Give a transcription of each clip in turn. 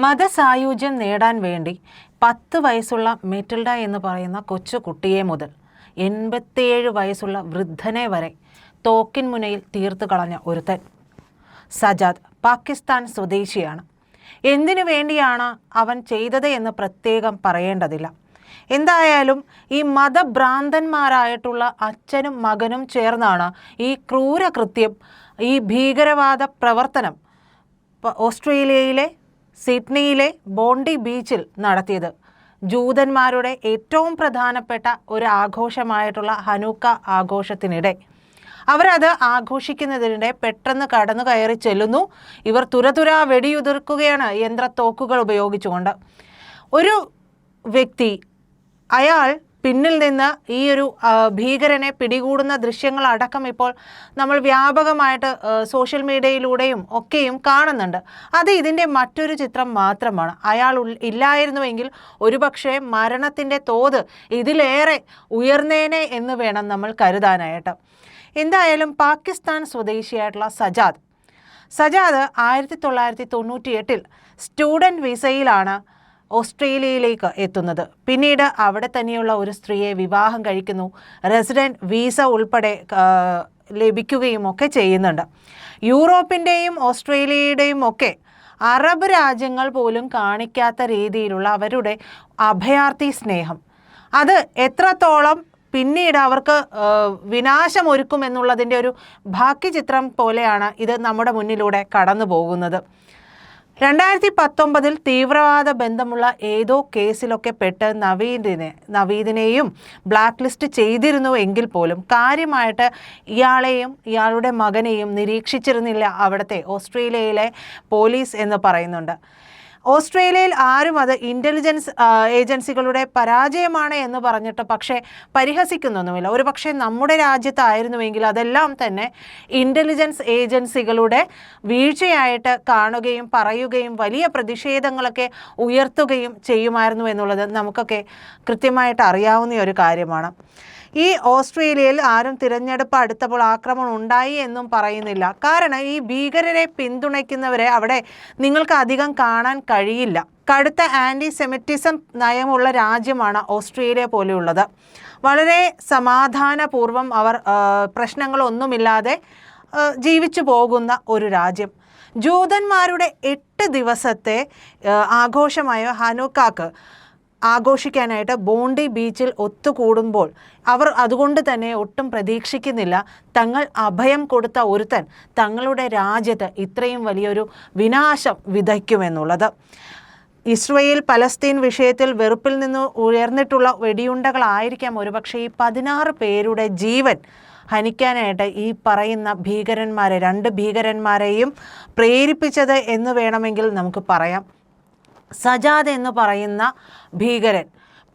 മതസായുജ്യം നേടാൻ വേണ്ടി 10 വയസ്സുള്ള മെറ്റിൽഡ എന്ന് പറയുന്ന കൊച്ചു കുട്ടിയെ മുതൽ 87 വയസ്സുള്ള വൃദ്ധനെ വരെ തോക്കിൻ മുനയിൽ തീർത്തു കളഞ്ഞ ഒരുത്തൻ. സജാദ് പാകിസ്ഥാൻ സ്വദേശിയാണ്. എന്തിനു വേണ്ടിയാണ് അവൻ ചെയ്തത് എന്ന് പ്രത്യേകം പറയേണ്ടതില്ല. എന്തായാലും ഈ മതഭ്രാന്തന്മാരായിട്ടുള്ള അച്ഛനും മകനും ചേർന്നാണ് ഈ ക്രൂരകൃത്യം, ഈ ഭീകരവാദ പ്രവർത്തനം ഓസ്ട്രേലിയയിലെ സിഡ്നിയിലെ ബോണ്ടി ബീച്ചിൽ നടത്തിയത്. ജൂതന്മാരുടെ ഏറ്റവും പ്രധാനപ്പെട്ട ഒരു ആഘോഷമായിട്ടുള്ള ഹനൂക്ക ആഘോഷത്തിനിടെ അവരത് ആഘോഷിക്കുന്നതിനിടെ പെട്ടെന്ന് കടന്നു കയറി ചെല്ലുന്നു. ഇവർ തുരതുരാ വെടിയുതിർക്കുകയാണ് യന്ത്രത്തോക്കുകൾ ഉപയോഗിച്ചുകൊണ്ട്. ഒരു വ്യക്തി, അയാൾ പിന്നിൽ നിന്ന് ഈ ഒരു ഭീകരനെ പിടികൂടുന്ന ദൃശ്യങ്ങളടക്കം ഇപ്പോൾ നമ്മൾ വ്യാപകമായിട്ട് സോഷ്യൽ മീഡിയയിലൂടെയും ഒക്കെയും കാണുന്നുണ്ട്. അത് ഇതിൻ്റെ മറ്റൊരു ചിത്രം മാത്രമാണ്. അയാൾ ഇല്ലായിരുന്നുവെങ്കിൽ ഒരുപക്ഷെ മരണത്തിൻ്റെ തോത് ഇതിലേറെ ഉയർന്നേനെ എന്ന് വേണം നമ്മൾ കരുതാനായിട്ട്. എന്തായാലും പാകിസ്ഥാൻ സ്വദേശിയായിട്ടുള്ള സജാദ് 1998 സ്റ്റുഡൻറ്റ് വിസയിലാണ് ഓസ്ട്രേലിയയിലേക്ക് എത്തുന്നത്. പിന്നീട് അവിടെ തന്നെയുള്ള ഒരു സ്ത്രീയെ വിവാഹം കഴിക്കുന്നു. റെസിഡൻറ്റ് വീസ ഉൾപ്പെടെ ലഭിക്കുകയും ഒക്കെ ചെയ്യുന്നുണ്ട്. യൂറോപ്പിൻ്റെയും ഓസ്ട്രേലിയയുടെയും ഒക്കെ അറബ് രാജ്യങ്ങൾ പോലും കാണിക്കാത്ത രീതിയിലുള്ള അവരുടെ അഭയാർത്ഥി സ്നേഹം, അത് എത്രത്തോളം പിന്നീട് അവർക്ക് വിനാശമൊരുക്കുമെന്നുള്ളതിൻ്റെ ഒരു ബാക്കി ചിത്രം പോലെയാണ് ഇത് നമ്മുടെ മുന്നിലൂടെ കടന്നു പോകുന്നത്. 2019 തീവ്രവാദ ബന്ധമുള്ള ഏതോ കേസിലൊക്കെ പെട്ട് നവീദിനെയും ബ്ലാക്ക് ലിസ്റ്റ് ചെയ്തിരുന്നു എങ്കിൽ പോലും കാര്യമായിട്ട് ഇയാളെയും ഇയാളുടെ മകനെയും നിരീക്ഷിച്ചിരുന്നില്ല അവിടുത്തെ ഓസ്ട്രേലിയയിലെ പോലീസ് എന്ന് പറയുന്നുണ്ട്. ഓസ്ട്രേലിയയിൽ ആരും അത് ഇൻ്റലിജൻസ് ഏജൻസികളുടെ പരാജയമാണ് എന്ന് പറഞ്ഞിട്ട് പക്ഷേ പരിഹസിക്കുന്നൊന്നുമില്ല. ഒരു പക്ഷേ നമ്മുടെ രാജ്യത്തായിരുന്നുവെങ്കിൽ അതെല്ലാം തന്നെ ഇൻ്റലിജൻസ് ഏജൻസികളുടെ വീഴ്ചയായിട്ട് കാണുകയും പറയുകയും വലിയ പ്രതിഷേധങ്ങളൊക്കെ ഉയർത്തുകയും ചെയ്യുമായിരുന്നു എന്നുള്ളത് നമുക്കൊക്കെ കൃത്യമായിട്ട് അറിയാവുന്ന ഒരു കാര്യമാണ്. ഈ ഓസ്ട്രേലിയയിൽ ആരും തിരഞ്ഞെടുപ്പ് അടുത്തപ്പോൾ ആക്രമണം ഉണ്ടായി എന്നും പറയുന്നില്ല. കാരണം ഈ ഭീകരരെ പിന്തുണയ്ക്കുന്നവരെ അവിടെ നിങ്ങൾക്ക് അധികം കാണാൻ കഴിയില്ല. കടുത്ത ആൻറ്റി സെമിറ്റിസം നയമുള്ള രാജ്യമാണ് ഓസ്ട്രേലിയ പോലെയുള്ളത്. വളരെ സമാധാനപൂർവ്വം അവർ പ്രശ്നങ്ങളൊന്നുമില്ലാതെ ജീവിച്ചു പോകുന്ന ഒരു രാജ്യം. ജൂതന്മാരുടെ 8 ദിവസത്തെ ആഘോഷമായ ഹനൂക്കാക്ക് ആഘോഷിക്കാനായിട്ട് ബോണ്ടി ബീച്ചിൽ ഒത്തുകൂടുമ്പോൾ അവർ അതുകൊണ്ട് തന്നെ ഒട്ടും പ്രതീക്ഷിക്കുന്നില്ല തങ്ങൾ അഭയം കൊടുത്ത ഒരുത്തൻ തങ്ങളുടെ രാജ്യത്ത് ഇത്രയും വലിയൊരു വിനാശം വിതയ്ക്കുമെന്നുള്ളത്. ഇസ്രയേൽ പലസ്തീൻ വിഷയത്തിൽ വെറുപ്പിൽ നിന്ന് ഉയർന്നിട്ടുള്ള വെടിയുണ്ടകളായിരിക്കാം ഒരുപക്ഷെ ഈ 16 പേരുടെ ജീവൻ ഹനിക്കാനായിട്ട് ഈ പറയുന്ന ഭീകരന്മാരെ, 2 ഭീകരന്മാരെയും പ്രേരിപ്പിച്ചത് എന്ന് വേണമെങ്കിൽ നമുക്ക് പറയാം. സജാദ് എന്ന് പറയുന്ന ഭീകരൻ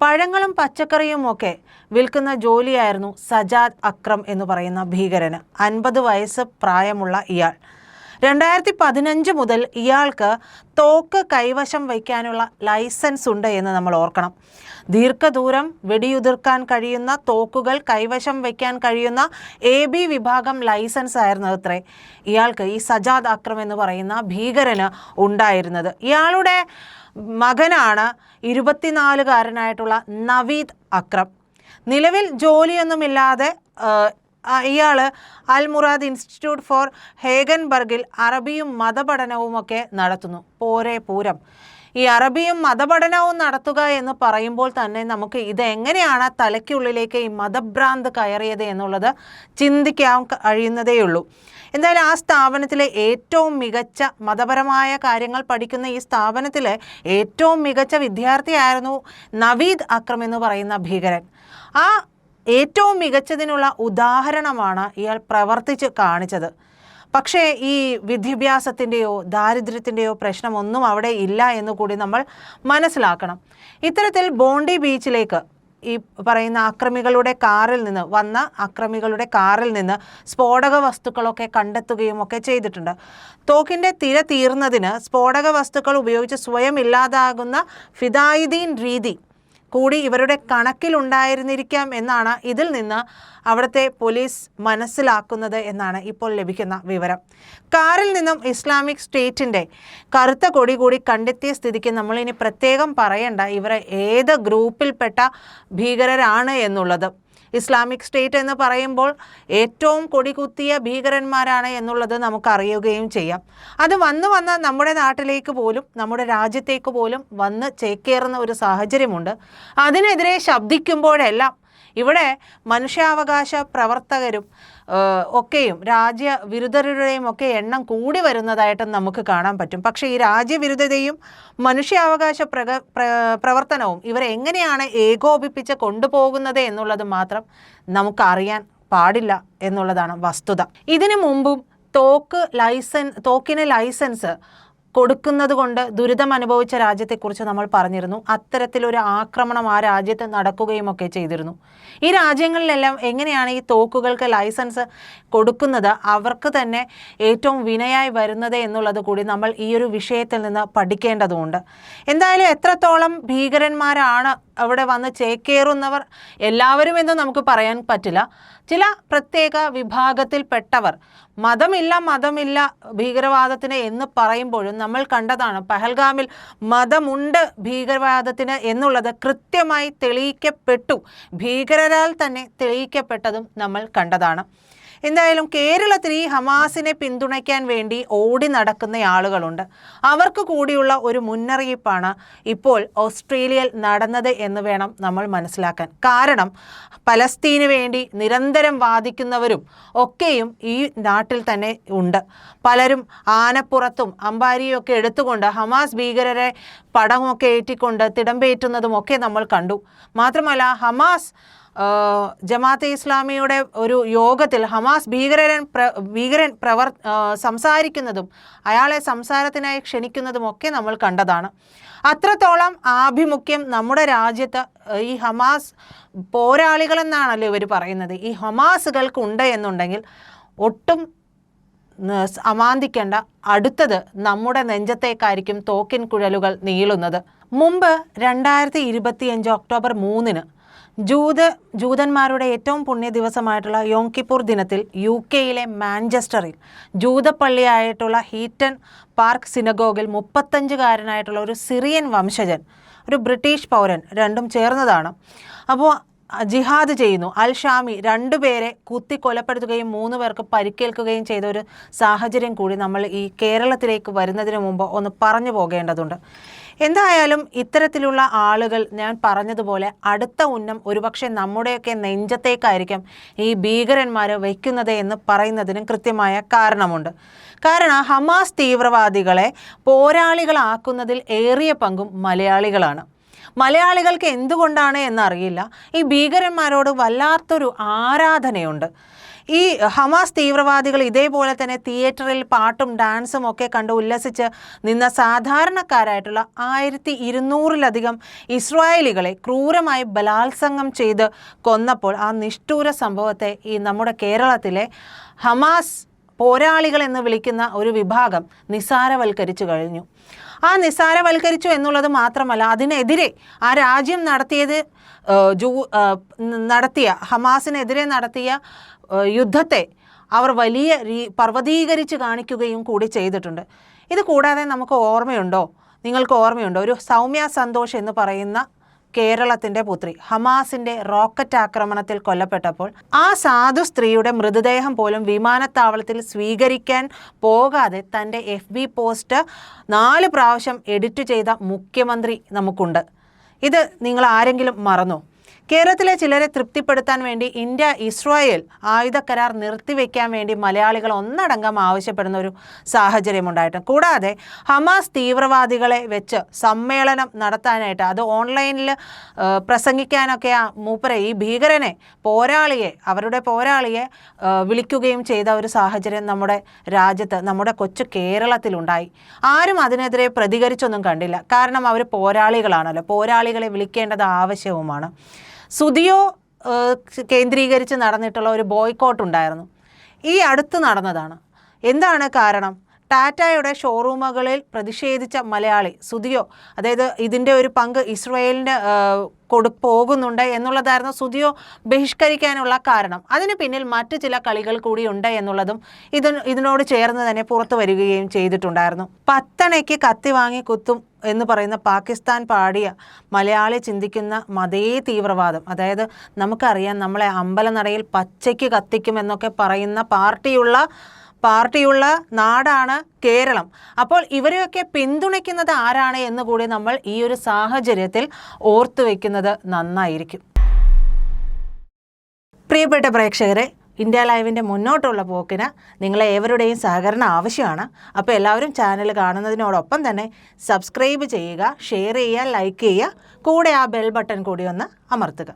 പഴങ്ങളും പച്ചക്കറിയും ഒക്കെ വിൽക്കുന്ന ജോലിയായിരുന്നു സജാദ് അക്രം എന്ന് പറയുന്ന ഭീകരന്. 50 വയസ്സ് പ്രായമുള്ള ഇയാൾ 2015 മുതൽ ഇയാൾക്ക് തോക്ക് കൈവശം വയ്ക്കാനുള്ള ലൈസൻസ് ഉണ്ട് എന്ന് നമ്മൾ ഓർക്കണം. ദീർഘദൂരം വെടിയുതിർക്കാൻ കഴിയുന്ന തോക്കുകൾ കൈവശം വയ്ക്കാൻ കഴിയുന്ന AB വിഭാഗം ലൈസൻസ് ആയിരുന്നു അത്രേ ഇയാൾക്ക്, ഈ സജാദ് അക്രം എന്ന് പറയുന്ന ഭീകരന് ഉണ്ടായിരുന്നത്. ഇയാളുടെ മകനാണ് 24-കാരനായിട്ടുള്ള നവീദ് അക്രം. നിലവിൽ ജോലിയൊന്നുമില്ലാതെ ഇയാൾ അൽ മുറാദ് ഇൻസ്റ്റിറ്റ്യൂട്ട് ഫോർ ഹേഗൻബർഗിൽ അറബിയും മതപഠനവുമൊക്കെ നടത്തുന്നു. പോരെ പൂരം. ഈ അറബിയും മതപഠനവും നടത്തുക എന്ന് പറയുമ്പോൾ തന്നെ നമുക്ക് ഇതെങ്ങനെയാണ് തലയ്ക്കുള്ളിലേക്ക് ഈ മതഭ്രാന്ത് കയറിയത് എന്നുള്ളത് ചിന്തിക്കാൻ കഴിയുന്നതേയുള്ളൂ. എന്തായാലും ആ സ്ഥാപനത്തിലെ ഏറ്റവും മികച്ച മതപരമായ കാര്യങ്ങൾ പഠിക്കുന്ന ഈ സ്ഥാപനത്തിലെ ഏറ്റവും മികച്ച വിദ്യാർത്ഥിയായിരുന്നു നവീദ് അക്രം എന്ന് പറയുന്ന ഭീകരൻ. ആ ഏറ്റവും മികച്ചതിനുള്ള ഉദാഹരണമാണ് ഇയാൾ പ്രവർത്തിച്ച് കാണിച്ചത്. പക്ഷേ ഈ വിദ്യാഭ്യാസത്തിൻ്റെയോ ദാരിദ്ര്യത്തിൻ്റെയോ പ്രശ്നമൊന്നും അവിടെ ഇല്ല എന്ന് കൂടി നമ്മൾ മനസ്സിലാക്കണം. ഇത്തരത്തിൽ ബോണ്ടി ബീച്ചിലേക്ക് ഈ പറയുന്ന അക്രമികളുടെ കാറിൽ നിന്ന് സ്ഫോടക വസ്തുക്കളൊക്കെ കണ്ടെത്തുകയും ഒക്കെ ചെയ്തിട്ടുണ്ട്. തോക്കിൻ്റെ തിര തീർന്നതിന് സ്ഫോടക വസ്തുക്കൾ ഉപയോഗിച്ച് സ്വയം ഇല്ലാതാകുന്ന ഫിദായിദീൻ രീതി കൂടി ഇവരുടെ കണക്കിലുണ്ടായിരുന്നിരിക്കാം എന്നാണ് ഇതിൽ നിന്ന് അവിടുത്തെ പോലീസ് മനസ്സിലാക്കുന്നത് എന്നാണ് ഇപ്പോൾ ലഭിക്കുന്ന വിവരം. കാറിൽ നിന്നും ഇസ്ലാമിക് സ്റ്റേറ്റിൻ്റെ കറുത്ത കൊടി കൂടി കണ്ടെത്തിയ സ്ഥിതിക്ക് നമ്മളിനി പ്രത്യേകം പറയണ്ട ഇവർ ഏത് ഗ്രൂപ്പിൽപ്പെട്ട ഭീകരരാണ് എന്നുള്ളത്. ഇസ്ലാമിക് സ്റ്റേറ്റ് എന്ന് പറയുമ്പോൾ ഏറ്റവും കൊടികുത്തിയ ഭീകരന്മാരാണ് എന്നുള്ളത് നമുക്കറിയുകയും ചെയ്യാം. അത് വന്ന് നമ്മുടെ നാട്ടിലേക്ക് പോലും നമ്മുടെ രാജ്യത്തേക്ക് പോലും വന്ന് ചേക്കേറുന്ന ഒരു സാഹചര്യമുണ്ട്. അതിനെതിരെ ശബ്ദിക്കുമ്പോഴെല്ലാം ഇവിടെ മനുഷ്യാവകാശ പ്രവർത്തകരും ഒക്കെയും രാജ്യവിരുദ്ധരുടെയും ഒക്കെ എണ്ണം കൂടി വരുന്നതായിട്ട് നമുക്ക് കാണാൻ പറ്റും. പക്ഷേ ഈ രാജ്യവിരുദ്ധതയും മനുഷ്യാവകാശ പ്രവർത്തനവും ഇവരെ എങ്ങനെയാണ് ഏകോപിപ്പിച്ച് കൊണ്ടുപോകുന്നത് എന്നുള്ളത് മാത്രം നമുക്കറിയാൻ പാടില്ല എന്നുള്ളതാണ് വസ്തുത. ഇതിനു മുമ്പും തോക്കിന് ലൈസൻസ് കൊടുക്കുന്നത് കൊണ്ട് ദുരിതം അനുഭവിച്ച രാജ്യത്തെക്കുറിച്ച് നമ്മൾ പറഞ്ഞിരുന്നു. അത്തരത്തിലൊരു ആക്രമണം ആ രാജ്യത്ത് നടക്കുകയും ഒക്കെ ചെയ്തിരുന്നു. ഈ രാജ്യങ്ങളിലെല്ലാം എങ്ങനെയാണ് ഈ തോക്കുകൾക്ക് ലൈസൻസ് കൊടുക്കുന്നത്, അവർക്ക് തന്നെ ഏറ്റവും വിനയായി വരുന്നത് എന്നുള്ളത് കൂടി നമ്മൾ ഈ ഒരു വിഷയത്തിൽ നിന്ന് പഠിക്കേണ്ടതുണ്ട്. എന്തായാലും എത്രത്തോളം ഭീകരന്മാരാണ് അവിടെ വന്ന് ചേക്കേറുന്നവർ എല്ലാവരും എന്ന് നമുക്ക് പറയാൻ പറ്റില്ല. ചില പ്രത്യേക വിഭാഗത്തിൽപ്പെട്ടവർ മതമില്ല ഭീകരവാദത്തിന് എന്ന് പറയുമ്പോഴും നമ്മൾ കണ്ടതാണ് പഹൽഗാമിൽ മതമുണ്ട് ഭീകരവാദത്തിന് എന്നുള്ളത് കൃത്യമായി തെളിയിക്കപ്പെട്ടു. ഭീകരരാൽ തന്നെ തെളിയിക്കപ്പെട്ടതും നമ്മൾ കണ്ടതാണ്. എന്തായാലും കേരളത്തിൽ ഈ ഹമാസിനെ പിന്തുണയ്ക്കാൻ വേണ്ടി ഓടി നടക്കുന്ന ആളുകളുണ്ട്. അവർക്ക് കൂടിയുള്ള ഒരു മുന്നറിയിപ്പാണ് ഇപ്പോൾ ഓസ്ട്രേലിയയിൽ നടന്നത് എന്ന് വേണം നമ്മൾ മനസ്സിലാക്കാൻ. കാരണം പലസ്തീന് വേണ്ടി നിരന്തരം വാദിക്കുന്നവരും ഒക്കെയും ഈ നാട്ടിൽ തന്നെ ഉണ്ട്. പലരും ആനപ്പുറത്തും അമ്പാരിയും ഒക്കെ എടുത്തുകൊണ്ട് ഹമാസ് ഭീകരരെ പടമൊക്കെ ഏറ്റിക്കൊണ്ട് തിടമ്പേറ്റുന്നതും ഒക്കെ നമ്മൾ കണ്ടു. മാത്രമല്ല ഹമാസ് ജമാഅത്തെ ഇസ്ലാമിയുടെ ഒരു യോഗത്തിൽ ഹമാസ് ഭീകരൻ സംസാരിക്കുന്നതും അയാളെ സംസാരത്തിനായി ക്ഷണിക്കുന്നതും ഒക്കെ നമ്മൾ കണ്ടതാണ്. അത്രത്തോളം ആഭിമുഖ്യം നമ്മുടെ രാജ്യത്ത് ഈ ഹമാസ് പോരാളികളെന്നാണല്ലോ ഇവർ പറയുന്നത്. ഈ ഹമാസുകൾക്കുണ്ട് എന്നുണ്ടെങ്കിൽ ഒട്ടും അമാന്തിക്കേണ്ട, അടുത്തത് നമ്മുടെ നെഞ്ചത്തേക്കായിരിക്കും തോക്കിൻ കുഴലുകൾ നീളുന്നത്. മുമ്പ് 2025 ഒക്ടോബർ 3 ജൂതന്മാരുടെ ഏറ്റവും പുണ്യ ദിവസമായിട്ടുള്ള യോം കിപ്പൂർ ദിനത്തിൽ UK-യിലെ മാഞ്ചസ്റ്ററിൽ ജൂതപ്പള്ളിയായിട്ടുള്ള ഹീറ്റൺ പാർക്ക് സിനഗോഗിൽ 35-കാരനായിട്ടുള്ള ഒരു സിറിയൻ വംശജൻ, ഒരു ബ്രിട്ടീഷ് പൗരൻ, രണ്ടും ചേർന്നതാണ്. അപ്പോൾ ജിഹാദ് ചെയ്യുന്നു. അൽ ഷാമി 2 പേരെ കുത്തി കൊലപ്പെടുത്തുകയും 3 പേർക്ക് പരിക്കേൽക്കുകയും ചെയ്ത ഒരു സാഹചര്യം കൂടി നമ്മൾ ഈ കേരളത്തിലേക്ക് വരുന്നതിന് മുമ്പ് ഒന്ന് പറഞ്ഞു പോകേണ്ടതുണ്ട്. എന്തായാലും ഇത്തരത്തിലുള്ള ആളുകൾ ഞാൻ പറഞ്ഞതുപോലെ അടുത്ത ഉന്നം ഒരുപക്ഷെ നമ്മുടെയൊക്കെ നെഞ്ചത്തേക്കായിരിക്കും ഈ ഭീകരന്മാർ വയ്ക്കുന്നത് എന്ന് പറയുന്നതിനും കൃത്യമായ കാരണമുണ്ട്. കാരണം ഹമാസ് തീവ്രവാദികളെ പോരാളികളാക്കുന്നതിൽ ഏറിയ പങ്കും മലയാളികളാണ്. മലയാളികൾക്ക് എന്തുകൊണ്ടാണ് എന്നറിയില്ല, ഈ ഭീകരന്മാരോട് വല്ലാത്തൊരു ആരാധനയുണ്ട്. ഈ ഹമാസ് തീവ്രവാദികൾ ഇതേപോലെ തന്നെ തിയേറ്ററിൽ പാട്ടും ഡാൻസും ഒക്കെ കണ്ട് ഉല്ലസിച്ച് നിന്ന സാധാരണക്കാരായിട്ടുള്ള 1200-ലധികം ഇസ്രായേലികളെ ക്രൂരമായി ബലാത്സംഗം ചെയ്ത് കൊന്നപ്പോൾ ആ നിഷ്ഠൂര സംഭവത്തെ ഈ നമ്മുടെ കേരളത്തിലെ ഹമാസ് പോരാളികൾ എന്ന് വിളിക്കുന്ന ഒരു വിഭാഗം നിസ്സാരവൽക്കരിച്ചു കഴിഞ്ഞു. ആ നിസ്സാരവൽക്കരിച്ചു എന്നുള്ളത് മാത്രമല്ല, അതിനെതിരെ ആ രാജ്യം നടത്തിയ ഹമാസിനെതിരെ നടത്തിയ യുദ്ധത്തെ അവർ വലിയ പർവ്വതീകരിച്ച് കാണിക്കുകയും കൂടി ചെയ്തിട്ടുണ്ട്. ഇത് കൂടാതെ നിങ്ങൾക്ക് ഓർമ്മയുണ്ടോ ഒരു സൗമ്യ സന്തോഷ് എന്ന് പറയുന്ന കേരളത്തിൻ്റെ പുത്രി ഹമാസിൻ്റെ റോക്കറ്റ് ആക്രമണത്തിൽ കൊല്ലപ്പെട്ടപ്പോൾ ആ സാധു സ്ത്രീയുടെ മൃതദേഹം പോലും വിമാനത്താവളത്തിൽ സ്വീകരിക്കാൻ പോകാതെ തൻ്റെ FB പോസ്റ്റ് 4 പ്രാവശ്യം എഡിറ്റ് ചെയ്ത മുഖ്യമന്ത്രി നമുക്കുണ്ട്. ഇത് നിങ്ങൾ ആരെങ്കിലും മറന്നോ? കേരളത്തിലെ ചിലരെ തൃപ്തിപ്പെടുത്താൻ വേണ്ടി ഇന്ത്യ ഇസ്രായേൽ ആയുധ കരാർ നിർത്തിവെക്കാൻ വേണ്ടി മലയാളികൾ ഒന്നടങ്കം ആവശ്യപ്പെടുന്ന ഒരു സാഹചര്യമുണ്ടായിട്ട്, കൂടാതെ ഹമാസ് തീവ്രവാദികളെ വെച്ച് സമ്മേളനം നടത്താനായിട്ട് അത് ഓൺലൈനിൽ പ്രസംഗിക്കാനൊക്കെ മൂപ്പരെ ഈ ഭീകരനെ അവരുടെ പോരാളിയെ വിളിക്കുകയും ചെയ്ത ഒരു സാഹചര്യം നമ്മുടെ രാജ്യത്ത്, നമ്മുടെ കൊച്ചു കേരളത്തിലുണ്ടായി. ആരും അതിനെതിരെ പ്രതികരിച്ചൊന്നും കണ്ടില്ല. കാരണം അവർ പോരാളികളാണല്ലോ, പോരാളികളെ വിളിക്കേണ്ടത് ആവശ്യവുമാണ്. സുദിയോ കേന്ദ്രീകരിച്ച് നടന്നിട്ടുള്ള ഒരു ബോയ്ക്കോട്ട് ഉണ്ടായിരുന്നു. ഈ അടുത്ത് നടന്നതാണ്. എന്താണ് കാരണം? ടാറ്റയുടെ ഷോറൂമുകളിൽ പ്രതിഷേധിച്ച മലയാളി സുദിയോ, അതായത് ഇതിൻ്റെ ഒരു പങ്ക് ഇസ്രയേലിന് പോകുന്നുണ്ട് എന്നുള്ളതായിരുന്നു സുദിയോ ബഹിഷ്കരിക്കാനുള്ള കാരണം. അതിന് പിന്നിൽ മറ്റു ചില കളികൾ കൂടിയുണ്ട് എന്നുള്ളതും ഇതിനോട് ചേർന്ന് തന്നെ പുറത്തു വരികയും ചെയ്തിട്ടുണ്ടായിരുന്നു. പത്തണയ്ക്ക് കത്തി വാങ്ങി കുത്തും എന്ന് പറയുന്ന പാകിസ്ഥാൻ പാടിയ മലയാളി ചിന്തിക്കുന്ന മതേ തീവ്രവാദം, അതായത് നമുക്കറിയാം നമ്മളെ അമ്പലനടയിൽ പച്ചയ്ക്ക് കത്തിക്കുമെന്നൊക്കെ പറയുന്ന പാർട്ടിയുള്ള നാടാണ് കേരളം. അപ്പോൾ ഇവരെയൊക്കെ പിന്തുണയ്ക്കുന്നത് ആരാണ് എന്ന് കൂടി നമ്മൾ ഈ ഒരു സാഹചര്യത്തിൽ ഓർത്തു വയ്ക്കുന്നത് നന്നായിരിക്കും. പ്രിയപ്പെട്ട പ്രേക്ഷകരെ, ഇന്ത്യ ലൈവിൻ്റെ മുന്നോട്ടുള്ള പോക്കിന് നിങ്ങളെ ഏവരുടെയും സഹകരണം ആവശ്യമാണ്. അപ്പോൾ എല്ലാവരും ചാനൽ കാണുന്നതിനോടൊപ്പം തന്നെ സബ്സ്ക്രൈബ് ചെയ്യുക, ഷെയർ ചെയ്യുക, ലൈക്ക് ചെയ്യുക, കൂടെ ആ ബെൽ ബട്ടൺ കൂടി ഒന്ന് അമർത്തുക.